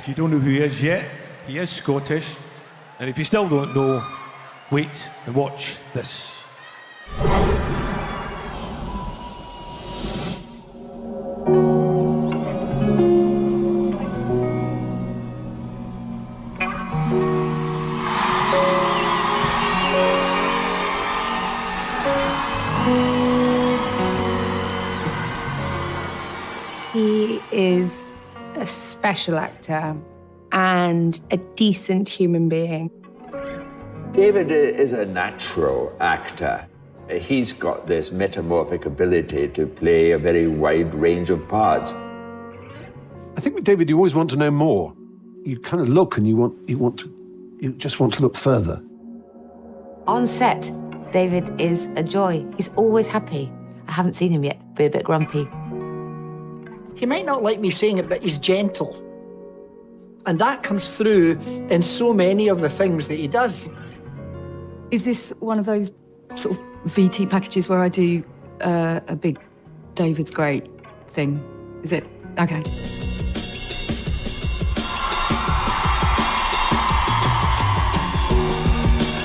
If you don't know who he is yet, he is Scottish. And if you still don't know, wait and watch this. He is a special actor and a decent human being. David is a natural actor. He's got this metamorphic ability to play a very wide range of parts. I think with David, you always want to know more. You kind of look and you just want to look further. On set, David is a joy. He's always happy. I haven't seen him yet be a bit grumpy. He might not like me saying it, but he's gentle. And that comes through in so many of the things that he does. Is this one of those sort of VT packages where I do a big David's great thing? Is it? Okay.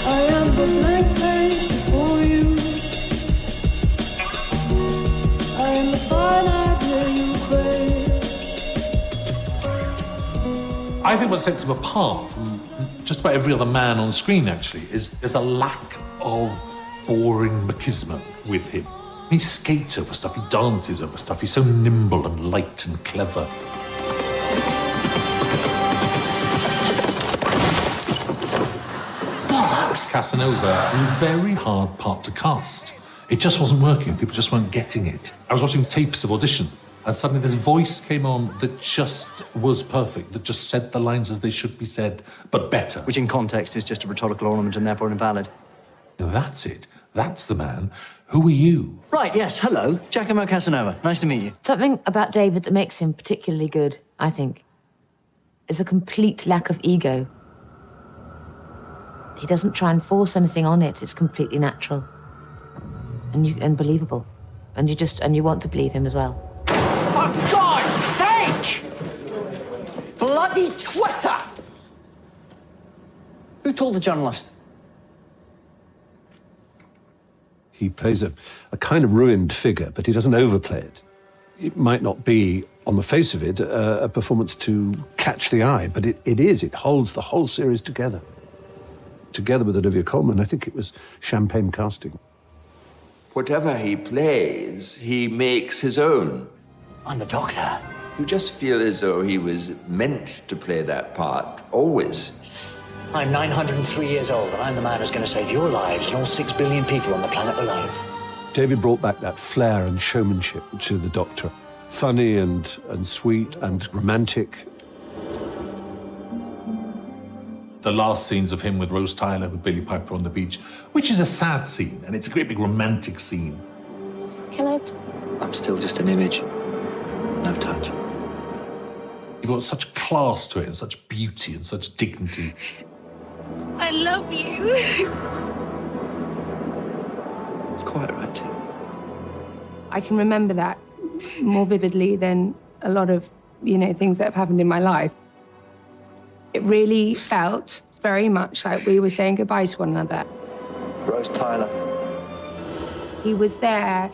I am the blank page before you. I am the fine idea you crave. I think what sets him apart from just about every other man on screen, actually, is there's a lack of boring machismo with him. He skates over stuff, he dances over stuff, he's so nimble and light and clever. Casanova, a very hard part to cast. It just wasn't working, people just weren't getting it. I was watching tapes of auditions, and suddenly this voice came on that just was perfect, that just said the lines as they should be said, but better. Which in context is just a rhetorical ornament and therefore invalid. Now that's it. That's the man. Who are you? Right, yes, hello. Giacomo Casanova. Nice to meet you. Something about David that makes him particularly good, I think, is a complete lack of ego. He doesn't try and force anything on it. It's completely natural and believable. And you want to believe him as well. For God's sake! Bloody Twitter! Who told the journalist? He plays a kind of ruined figure, but he doesn't overplay it. It might not be, on the face of it, a performance to catch the eye, but it is. It holds the whole series together. Together with Olivia Colman, I think it was champagne casting. Whatever he plays, he makes his own. I'm the Doctor. You just feel as though he was meant to play that part, always. I'm 903 years old, and I'm the man who's going to save your lives and all 6 billion people on the planet below. David brought back that flair and showmanship to the Doctor. Funny and sweet and romantic. The last scenes of him with Rose Tyler, with Billy Piper on the beach, which is a sad scene, and it's a great big romantic scene. Can I? I'm still just an image. No touch. He brought such class to it, and such beauty, and such dignity. I love you. It's quite right, too. I can remember that more vividly than a lot of, things that have happened in my life. It really felt very much like we were saying goodbye to one another. Rose Tyler. He was there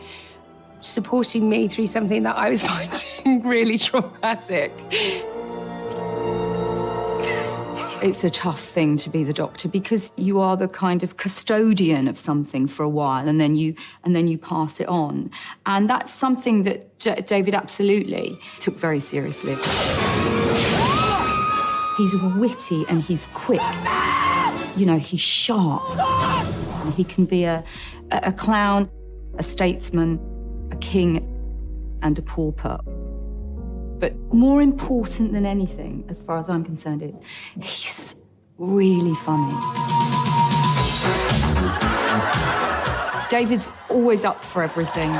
supporting me through something that I was finding really traumatic. It's a tough thing to be the Doctor because you are the kind of custodian of something for a while and then you pass it on. And that's something that David absolutely took very seriously. He's witty and he's quick. He's sharp. He can be a clown, a statesman, a king, and a pauper. But more important than anything, as far as I'm concerned, is he's really funny. David's always up for everything.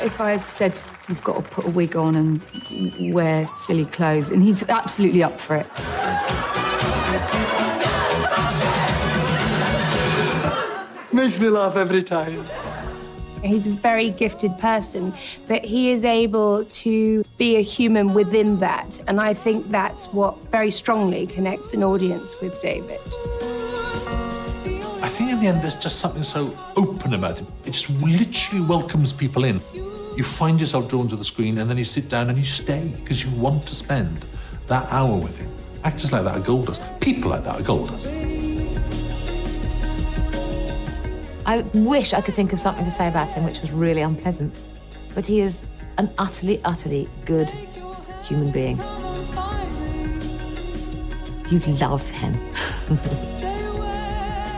If I've said you've got to put a wig on and wear silly clothes, and he's absolutely up for it. Makes me laugh every time. He's a very gifted person, but he is able to be a human within that. And I think that's what very strongly connects an audience with David. I think in the end, there's just something so open about it. It just literally welcomes people in. You find yourself drawn to the screen and then you sit down and you stay because you want to spend that hour with him. Actors like that are gold dust. People like that are gold dust. I wish I could think of something to say about him which was really unpleasant, but he is an utterly, utterly good human being. You'd love him.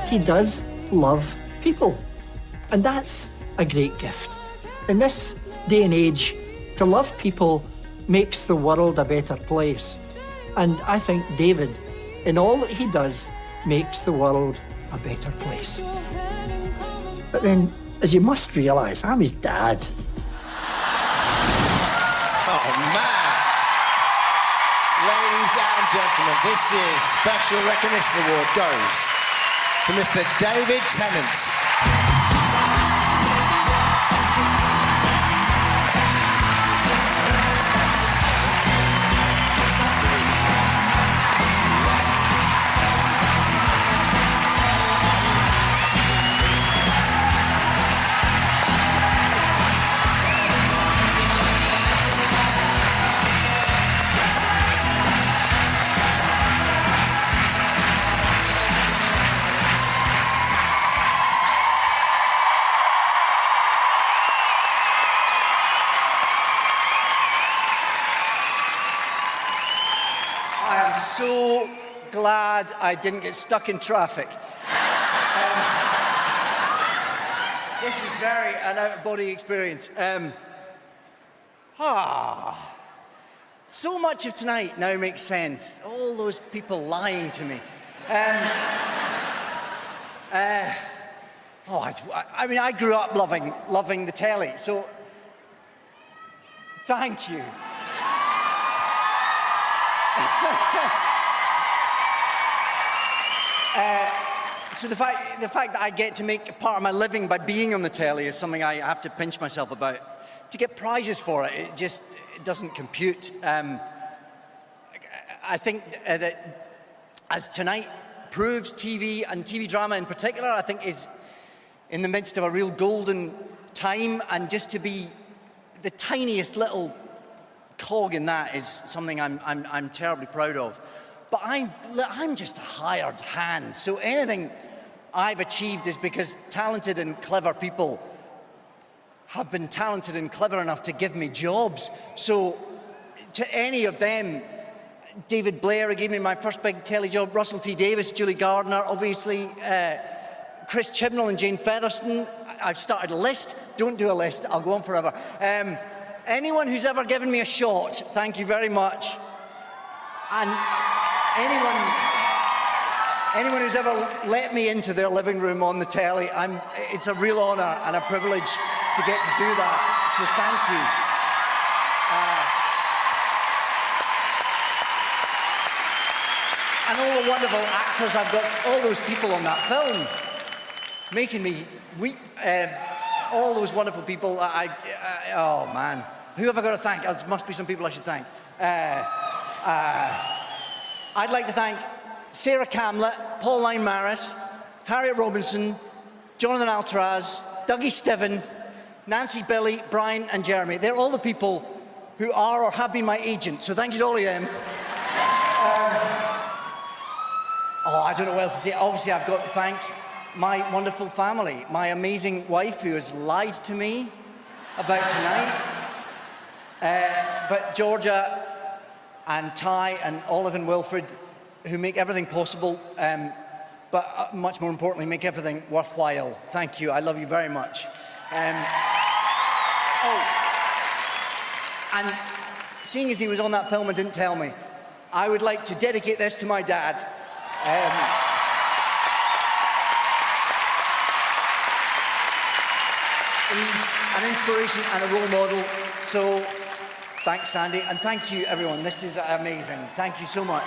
He does love people, and that's a great gift. In this day and age, to love people makes the world a better place. And I think David, in all that he does, makes the world a better place. But then, as you must realise, I'm his dad. Oh, man. Ladies and gentlemen, this year's Special Recognition Award goes to Mr. David Tennant. So glad I didn't get stuck in traffic. This is very an out-of-body experience. So much of tonight now makes sense. All those people lying to me. I mean, I grew up loving the telly, so thank you. So the fact that I get to make part of my living by being on the telly is something I have to pinch myself about. To get prizes for it, it doesn't compute. I think that, as tonight proves, TV and TV drama in particular, I think is in the midst of a real golden time, and just to be the tiniest little cog in that is something I'm terribly proud of. But I'm just a hired hand, so anything I've achieved is because talented and clever people have been talented and clever enough to give me jobs. So to any of them, David Blair, who gave me my first big telly job, Russell T Davies, Julie Gardner, obviously, Chris Chibnall and Jane Featherston. I've started a list. Don't do a list, I'll go on forever. Anyone who's ever given me a shot, thank you very much. And anyone who's ever let me into their living room on the telly, it's a real honour and a privilege to get to do that, so thank you. And all the wonderful actors I've got, all those people on that film, making me weep. All those wonderful people, oh man. Who have I got to thank? There must be some people I should thank. I'd like to thank Sarah Camlett, Paul Lyne-Maris, Harriet Robinson, Jonathan Altaraz, Dougie Stiven, Nancy, Billy, Brian and Jeremy. They're all the people who are or have been my agent, so thank you to all of them. I don't know what else to say. Obviously, I've got to thank my wonderful family, my amazing wife who has lied to me about tonight, but Georgia and Ty and Olive and Wilfred, who make everything possible, but much more importantly, make everything worthwhile. Thank you, I love you very much. And seeing as he was on that film and didn't tell me, I would like to dedicate this to my dad. He's an inspiration and a role model, so thanks, Sandy, and thank you, everyone. This is amazing. Thank you so much.